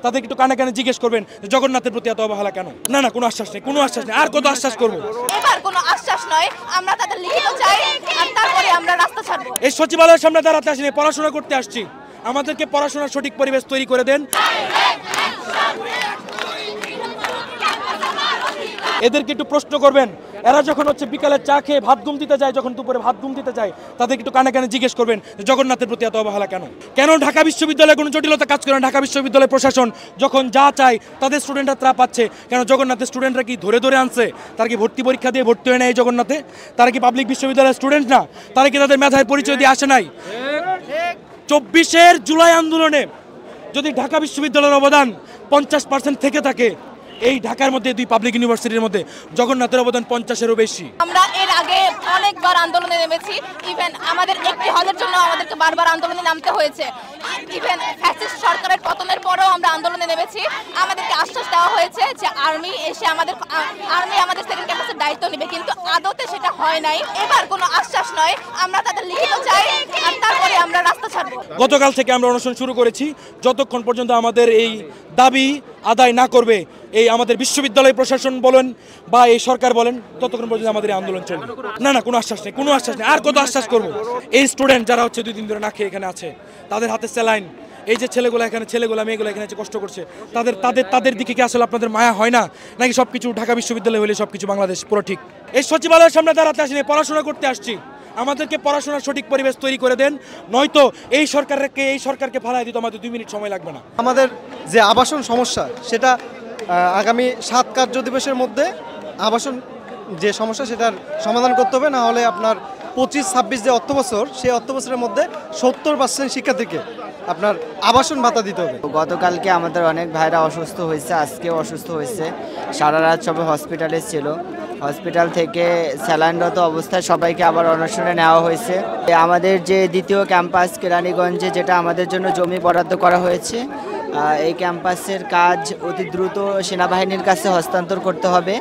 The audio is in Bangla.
তাদেরকে একটু কানে কানে জিজ্ঞেস করবেন জগন্নাথের প্রতি এত অবহেলা কেন। না না, কোনো আশ্বাস নেই, কোনো আশ্বাস নেই। আর কত আশ্বাস করব? এবার কোনো আশ্বাস নয়, আমরা তাদের লিখিত চাই, আর তারপরে আমরা রাস্তা ছাড়বো। এই সচিবালয়ের সামনে দাঁড়াতে আসিনি, পড়াশোনা করতে আসছি। আমাদেরকে পড়াশোনার সঠিক পরিবেশ তৈরি করে দেন। এদেরকে একটু প্রশ্ন করবেন, এরা যখন বিকালে চা খেয়ে ভাত ঘুম দিতে যায়, যখন দুপুরে ভাত ঘুম দিতে যায়, তাদেরকে একটু কানে কানে জিজ্ঞেস করবেন জগন্নাথের প্রতি এত অবহেলা কেন। কেন ঢাকা বিশ্ববিদ্যালয়ে কোনো জটিলতা কাজ করে না? ঢাকা বিশ্ববিদ্যালয় প্রশাসন যখন যা চায় তাদের স্টুডেন্টরা তা পাচ্ছে, কেন জগন্নাথের স্টুডেন্টরা কি ধরে ধরে আনছে? তারা কি ভর্তি পরীক্ষা দিয়ে ভর্তি হয় না এই জগন্নাথে? তারা কি পাবলিক বিশ্ববিদ্যালয়ের স্টুডেন্ট না? তারা কি তাদের মেধার পরিচয় দিয়ে আসে নাই? 24 জুলাই আন্দোলনে যদি ঢাকা বিশ্ববিদ্যালয়ের অবদান 50% থেকে থাকে, এই ঢাকার মধ্যে দুই পাবলিক ইউনিভার্সিটির মধ্যে জগন্নাথের অবদান 50-এরও বেশি। আমরা এর আগে অনেকবার আন্দোলনে নেমেছি, ইভেন আমাদের একটি হলের জন্য আমাদেরকে বারবার আন্দোলনে নামতে হয়েছে। ইভেন ফ্যাসিস্ট সরকারের পতনের পরেও আমরা আন্দোলনে নেমেছি। আমাদেরকে আশ্বাস দেওয়া হয়েছে যে আর্মি এসে আমাদের সেকেন্ড ক্যাম্পাসের দায়িত্ব নেবে, কিন্তু আদতে সেটা হয় নাই। এবার কোনো আশ্বাস নয়, আমরা তাদের লিখিত চাই, আর তারপরে আমরা রাস্তা ছাড়বো। গতকাল থেকে আমরা অনশন শুরু করেছি, যতক্ষণ পর্যন্ত আমাদের এই দাবি আদায় না করবে এই আমাদের বিশ্ববিদ্যালয় প্রশাসন বলেন বা এই সরকার বলেন, ততক্ষণ পর্যন্ত আমাদের আন্দোলন চলবে। না না, কোনো আশ্বাস নেই, কোনো আশ্বাস নেই। আর কত আশ্বাস করব? এই স্টুডেন্ট যারা 2 দিন ধরে না খেয়ে এখানে আছে, তাদের হাতে স্যালাইন, এই যে ছেলেগুলো মেয়েগুলো এখানে কষ্ট করছে, তাদের দিকে কি আসলে আপনাদের মায়া হয় না? নাকি সবকিছু ঢাকা বিশ্ববিদ্যালয় হলে সবকিছু বাংলাদেশ পুরো ঠিক? এই সচিবালয়ের সামনে দাঁড়াতে আসিনি, পড়াশোনা করতে আসছি। আমাদেরকে পড়াশোনার সঠিক পরিবেশ তৈরি করে দেন, নয়তো এই সরকারকে ফালাই দিতে আমাদের 2 মিনিট সময় লাগবে না। আমাদের যে আবাসন সমস্যা, সেটা আগামী 7 কার্য দিবসের মধ্যে আবাসন যে সমস্যা সেটার সমাধান করতে হবে। না হলে আপনার 25-26 যে অর্থবছর, সেই অর্থবছরের মধ্যে 70% শিক্ষার্থীকে আপনার আবাসন ভাতা দিতে হবে। গতকালকে আমাদের অনেক ভাইরা অসুস্থ হয়েছে, আজকেও অসুস্থ হয়েছে, সারা রাত সবাই হসপিটালে ছিল। হসপিটাল থেকে স্যালাইনরত অবস্থায় সবাইকে আবার অনশনে নেওয়া হয়েছে। আমাদের যে দ্বিতীয় ক্যাম্পাস কেরানীগঞ্জে, যেটা আমাদের জন্য জমি বরাদ্দ করা হয়েছে, এই ক্যাম্পাসের কাজ অতি দ্রুত সেনাবাহিনীর কাছে হস্তান্তর করতে হবে।